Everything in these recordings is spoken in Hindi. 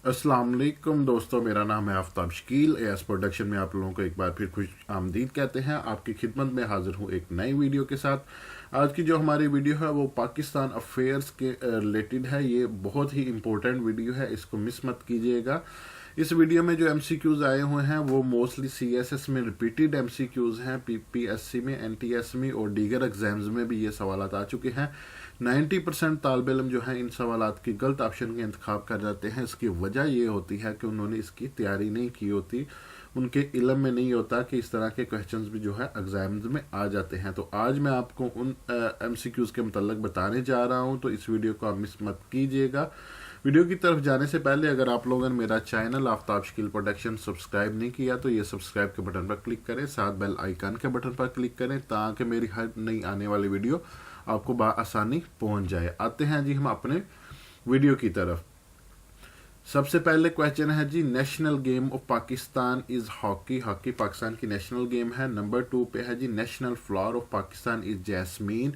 अस्सलाम वालेकुम दोस्तों, मेरा नाम है आफ्ताब शकील। एएस प्रोडक्शन में आप लोगों को एक बार फिर खुश आमदीद कहते हैं। आपकी खिदमत में हाजिर हूँ एक नई वीडियो के साथ। आज की जो हमारी वीडियो है वो पाकिस्तान अफेयर्स के रिलेटेड है। ये बहुत ही इम्पोर्टेंट वीडियो है, इसको मिस मत कीजिएगा। इस वीडियो में जो एमसीक्यूज आए हुए हैं वो मोस्टली सीएसएस में रिपीटेड एमसीक्यूज हैं, पीपीएससी में, एनटीएस में और दीगर एग्जाम्स में भी ये सवालात आ चुके हैं। 90% तालिब इल्म जो है इन सवालात की गलत ऑप्शन का इंतखाब कर जाते हैं। इसकी वजह ये होती है कि उन्होंने इसकी तैयारी नहीं की होती, उनके इल्म में नहीं होता कि इस तरह के क्वेश्चंस भी जो है एग्जाम्स में आ जाते हैं। तो आज मैं आपको उन एमसीक्यूज के मतलब बताने जा रहा हूँ, तो इस वीडियो को आप मिस मत कीजिएगा। वीडियो की तरफ जाने से पहले अगर आप लोगों ने मेरा channel Aftab Shakeel production subscribe नहीं किया तो ये सब्सक्राइब के बटन पर क्लिक करें, साथ बेल आइकन के बटन पर क्लिक करें ताकि मेरी हर नई आने वाली वीडियो आपको आसानी पहुंच जाए। आते हैं जी हम अपने वीडियो की तरफ। सबसे पहले क्वेश्चन है जी, national game of Pakistan is hockey. Hockey Pakistan की नेशनल गेम है। नंबर 2 पे है जी, national flower of Pakistan is jasmine.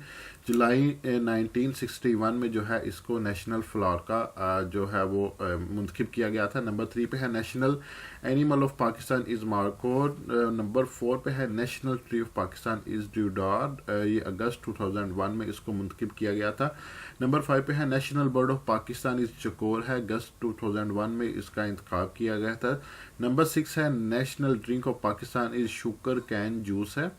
जुलाई 1961 में जो है इसको नेशनल फ्लावर का जो है वो मुंतखब किया गया था। नंबर 3 पे है, national animal of Pakistan is markhor. Number 4 पे है, national tree of Pakistan is deodar. ये अगस्त 2001 में इसको मुंतखब किया गया था। नंबर 5 पे है, national bird of Pakistan is चकोर है। अगस्त 2001 में इसका इंतखाब किया गया था। नंबर 6 है, national drink of Pakistan is sugar cane juice है।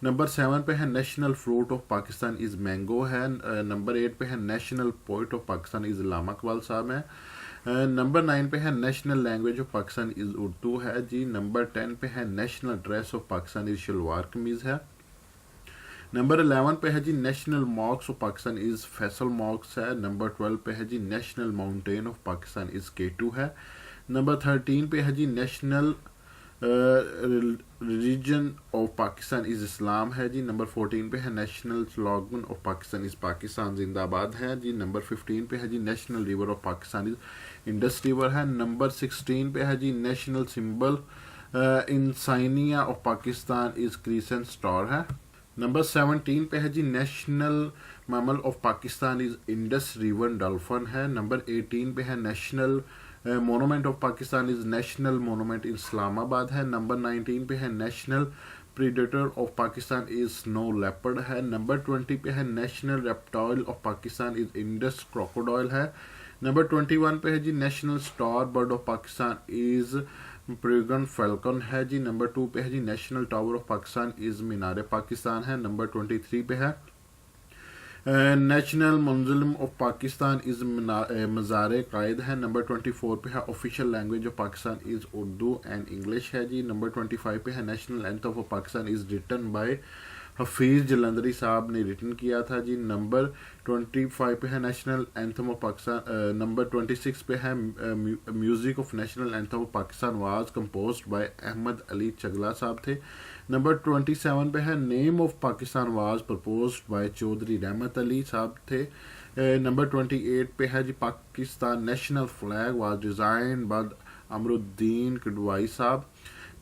नंबर 7 पे है, national fruit of Pakistan is mango है। नंबर 8 पे है, national poet of Pakistan is Allama Iqbal sahab है। नंबर 9 पे है, national language of Pakistan is Urdu है जी। नंबर 10 पे है, national dress of Pakistan is shalwar kameez है। नंबर 11 पे है जी, नेशनल मॉक्स ऑफ पाकिस्तान इज फैसल मॉक्स है। नंबर 12 पे है जी, national mountain of Pakistan is K two है। नंबर 13 पे है जी, national religion of Pakistan is Islam है जी। नंबर 14 पे है, national slogan of Pakistan is Pakistan जिंदाबाद है जी। नंबर 15 पे है जी, national river of Pakistan is Indus river है। नंबर 16 पे है जी, नेशनल सिंबल इंसानिया of Pakistan is crescent star है। नंबर 17 पे है जी, national mammal of Pakistan is Indus river dolphin है। नंबर 18 पे है, national monument of Pakistan is national monument Islamabad है। नंबर 19 पे है, national predator of Pakistan is snow leopard है। नंबर 20 पे है, national reptile of Pakistan is Indus crocodile है। नंबर 21 पे है जी, national star bird of Pakistan is peregrine falcon है जी। नंबर 2 पे है जी, national tower of Pakistan is Minar Pakistan है। नंबर 23 पे है, national mausoleum of Pakistan is Mazar Quaid है। नंबर 24 पे है, official language of Pakistan is Urdu and English है जी। नंबर 25 पे है, national anthem of Pakistan is written by Hafeez Jalandhari sahab ने रिटन किया था जी। नंबर 25 पे है, national anthem of Pakistan. Number 26 पे है, music of national anthem of Pakistan was composed by Ahmed Ali Chagla sahab थे। नंबर 27 पे है, name of Pakistan was proposed by Chaudhry Rahmat Ali sahab थे। नंबर 28 पे है जी, Pakistan national flag was design by Amiruddin Kidwai sahab.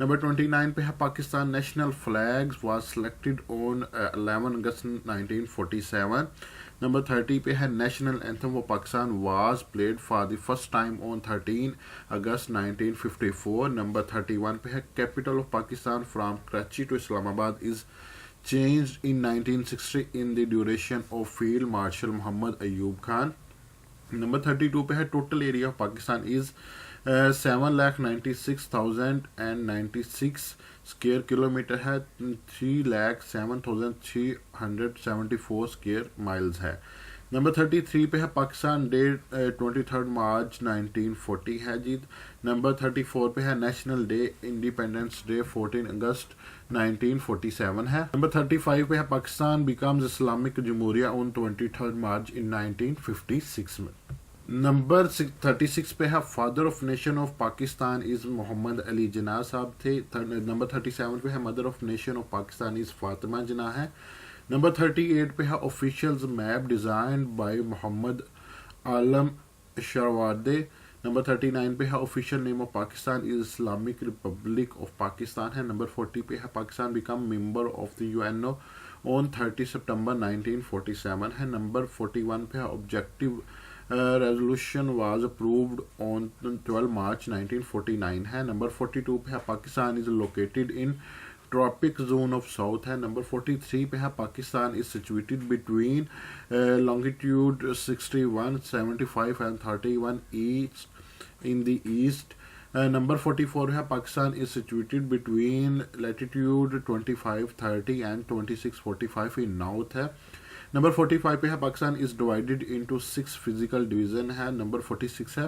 Number 29 पे है, Pakistan national flags was selected on 11 August 1947। Number 30 पे है, national anthem of Pakistan was played for the first time on 13 August 1954। Number 31 पे है, capital of Pakistan from Karachi to Islamabad is changed in 1960 in the duration of Field Marshal Muhammad Ayub Khan. Number 32 पे है, total area of Pakistan is 7,96,096 square kilometre है। 3,07,374 स्क्वायर माइल्स है। नंबर 33 पे है, पाकिस्तान डे 23 मार्च 1940 है जी। नंबर 34 पे है, national day independence day 14 August 1947 है। नंबर 35 पे है, पाकिस्तान बिकम्स इस्लामिक जमहूरिया ऑन 23 मार्च इन 1956 में। नंबर 36 पे है, father of nation of Pakistan is Mohammad Ali Jinnah sahab थे। नंबर 37 पे है, mother of nation of Pakistan is Fatima Jinnah है। नंबर 38 पे है, officials map design by Mohammad Alam Sharwade. Number 39 पे है, official name of Pakistan is Islamic Republic of Pakistan है। नंबर 40 पे है, Pakistan become member of the UNO on 30 September 1947 है। नंबर 41 पे है, objective resolution was approved on 12 March 1949 है। नंबर 42 पे है Pakistan is located in tropic zone of south है। नंबर 43 पे है Pakistan is situated between longitude 61, 75 and 31 east in the east. Number 44 है Pakistan is situated between latitude 25, 30 and 26, 45 in north है। नंबर 45 पे है Pakistan is divided into 6 physical division है। नंबर 46 है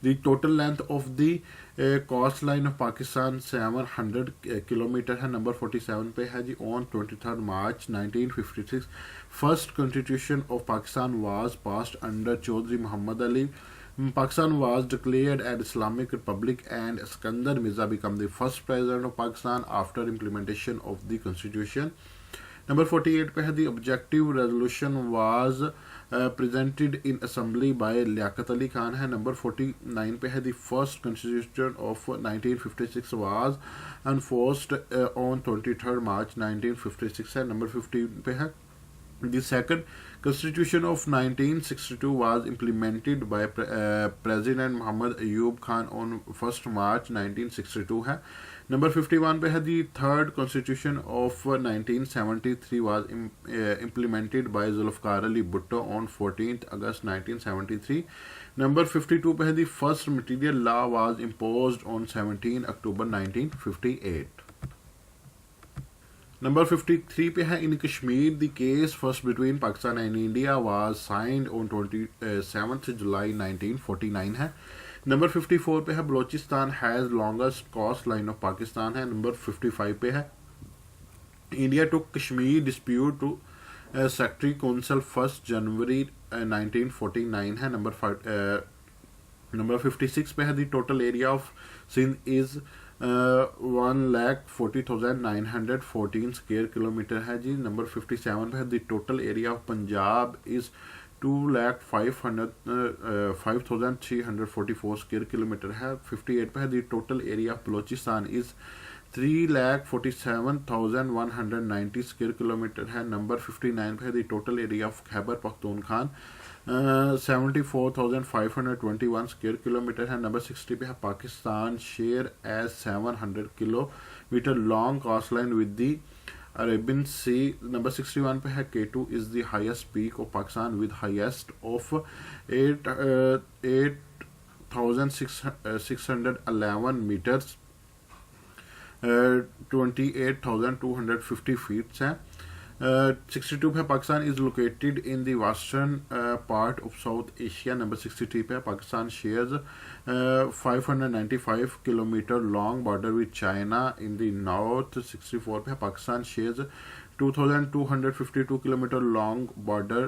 the total length of the coast line of Pakistan 700 kilometre है। नंबर 47 पे है जी on 23 March 1956 first constitution of Pakistan was passed under Chaudhry Mohammad Ali. Pakistan was declared an Islamic Republic and Iskandar Mirza became the first president of Pakistan after implementation of the constitution. Number 48 पे है the objective resolution was presented in assembly by Liaquat Ali Khan है। Number 49 पे है the first constitution of 1956 was enforced on 23rd March 1956 है। Number 50 पे है the second constitution of 1962 was implemented by President Muhammad Ayub Khan on 1st March 1962 है। Number 51 पे है the third constitution of 1973 was implemented by Zulfikar Ali Bhutto on 14th August 1973। Number 52 पे है the first material law was imposed on 17 October 1958। Number 53 पे है in Kashmir the case first between Pakistan and India was signed on 27 July 1949 है। नंबर 54 पे है Balochistan has longest coast line of Pakistan है। नंबर 55 पे है India to Kashmir dispute to secretary council 1 January 1949 है। नंबर 56 पे है the total area of Sindh is 1,40,914 square kilometre है जी। नंबर 57 पे है the total area of Punjab is 2,05,344 square kilometre है। 58 पे है the total area of Balochistan is 3,47,190 square kilometre है। नंबर 59 पे है the total area of Khyber Pakhtunkhwa 74,521 square kilometre है। नंबर 60 पे है Pakistan share as 700 kilometre long coast line with the Arabian sea. Number 61 पे है K2 is the highest peak of Pakistan with highest of 8,611 metres 28,250 feets हैं। 62 पे Pakistan is located in the western part of south Asia. Number 63 पे Pakistan shares 595 kilometre long border with China in the north. 64 पे Pakistan shares 2,252 kilometre long border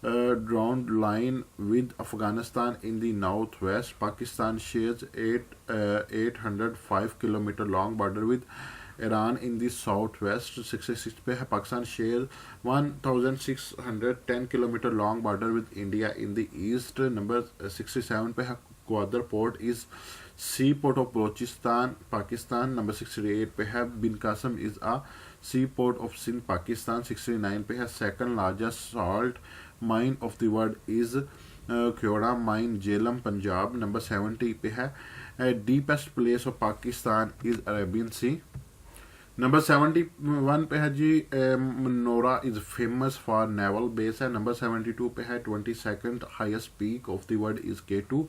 drawn line with Afghanistan in the northwest. Pakistan shares 805 kilometer long border with Iran in the southwest. 66 पे है Pakistan share 1610 kilometre long border with India in the east. Number 67 पे है Gwadar port is sea port of Balochistan Pakistan. Number 68 पे है Bin Qasim is a sea port of Sindh Pakistan. 69 पे है second largest salt mine of the world is Khewra mine Jhelum Punjab. Number 70 पे है deepest place of Pakistan is Arabian sea. Number 71 पे है जी Manora is famous for naval base है. नंबर 72 पे है 22nd highest peak of the world is K2.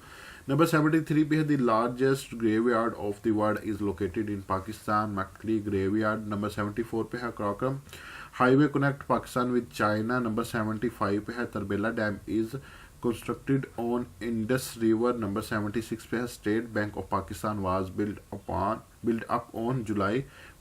Number 73 पे है the largest graveyard of the world is located in Pakistan Makli graveyard. Number 74 पे है Karakoram highway connect Pakistan with China. Number 75 पे है Tarbela dam is constructed on Indus River. Number 76 पे है State Bank of Pakistan was built up on July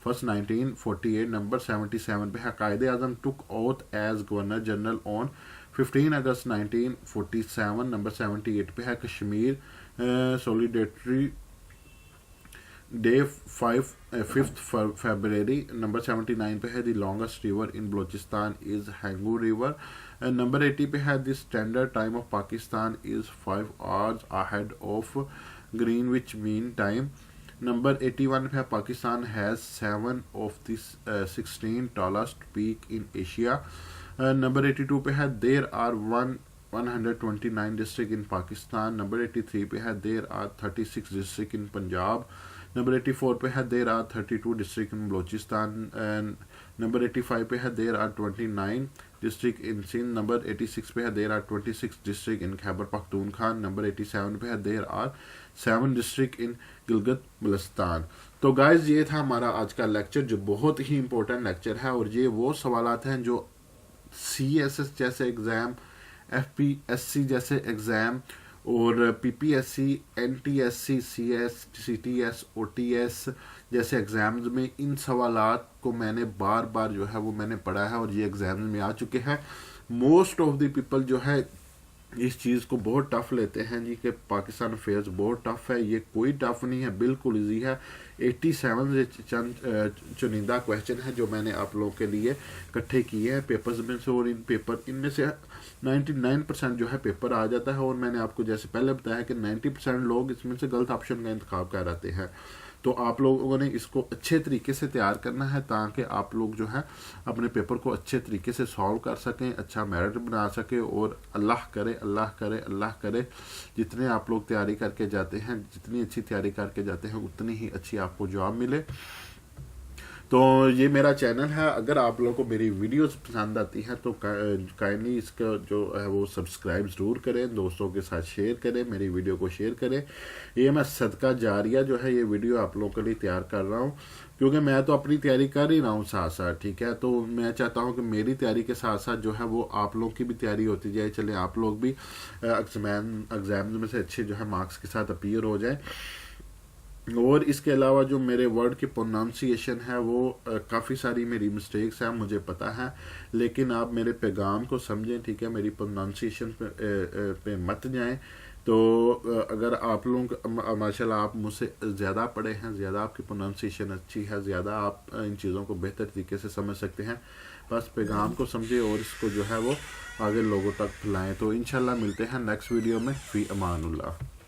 1st 1948. Number 77 पे है कायदे आजम took oath as Governor General on 15 August 1947. Number 78 पे है Kashmir Solidarity Day 5th February. Number 79 पे है the longest river in Balochistan is Hangu River. And number 80 पे है the standard time of Pakistan is 5 hours ahead of Greenwich Mean Time. Number 81 पे है Pakistan has 7 of the 16 tallest peak in Asia. Number 82 पे है there are 129 district in Pakistan. Number 83 पे है there are 36 district in Punjab. Number 84 पे है there are 32 district in Balochistan. And number 85 पे है there are 29 district in Sindh. Number 86 पे है there are 26 district in Khyber Pakhtunkhwa. Number 87 पे है there are 7 district in Gilgit Baltistan. तो गाइज ये था हमारा आज का लेक्चर, जो बहुत ही इंपॉर्टेंट लेक्चर है, और ये वो सवालात हैं जो CSS जैसे एग्ज़ाम, FPSC जैसे एग्ज़ाम और PPSC, NTSC, CS, CTS, OTS जैसे एग्ज़ाम्स में इन सवालात को मैंने बार बार जो है वो मैंने पढ़ा है, और ये एग्ज़ाम्स में आ चुके हैं। मोस्ट ऑफ द पीपल जो है इस चीज़ को बहुत टफ लेते हैं जी कि पाकिस्तान अफेयर्स बहुत टफ है। ये कोई टफ नहीं है, बिल्कुल इजी है। 87 से चंद चुनिंदा क्वेश्चन है जो मैंने आप लोगों के लिए इकट्ठे किए हैं पेपर्स में से, और इनमें से 99% जो है पेपर आ जाता है। और मैंने आपको जैसे पहले बताया कि 90% लोग इसमें से गलत ऑप्शन का इंतखाब कर आते हैं। तो आप लोगों ने इसको अच्छे तरीके से तैयार करना है ताकि आप लोग जो है अपने पेपर को अच्छे तरीके से सॉल्व कर सकें, अच्छा मेरिट बना सकें, और अल्लाह करे अल्लाह करे अल्लाह करे जितने आप लोग तैयारी करके जाते हैं, जितनी अच्छी तैयारी करके जाते हैं, उतनी ही अच्छी आपको जॉब मिले। तो ये मेरा चैनल है, अगर आप लोगों को मेरी वीडियोस पसंद आती हैं तो काइंडली इसका जो है वो सब्सक्राइब ज़रूर करें, दोस्तों के साथ शेयर करें, मेरी वीडियो को शेयर करें। ये मैं सदका जारिया जो है ये वीडियो आप लोगों के लिए तैयार कर रहा हूँ, क्योंकि मैं तो अपनी तैयारी कर ही रहा हूँ साथ साथ, ठीक है। तो मैं चाहता हूँ कि मेरी तैयारी के साथ साथ जो है वो आप लोगों की भी तैयारी होती जाए, चले आप लोग भी एग्ज़ाम में से अच्छे जो है मार्क्स के साथ अपीयर हो जाए। और इसके अलावा जो मेरे वर्ड की प्रोनाउंसिएशन है वो काफ़ी सारी मेरी मिस्टेक्स हैं, मुझे पता है, लेकिन आप मेरे पैगाम को समझें, ठीक है। मेरी प्रोनाउंसिएशन पे मत जाएं। तो अगर आप लोग माशाल्लाह आप मुझसे ज़्यादा पढ़े हैं, ज़्यादा आपकी प्रोनाउंसिएशन अच्छी है, ज़्यादा आप इन चीज़ों को बेहतर तरीके से समझ सकते हैं, बस पैगाम को समझें और इसको जो है वो आगे लोगों तक फैलाएँ। तो इंशाल्लाह मिलते हैं नेक्स्ट वीडियो में। फ़ी अमानुल्लाह।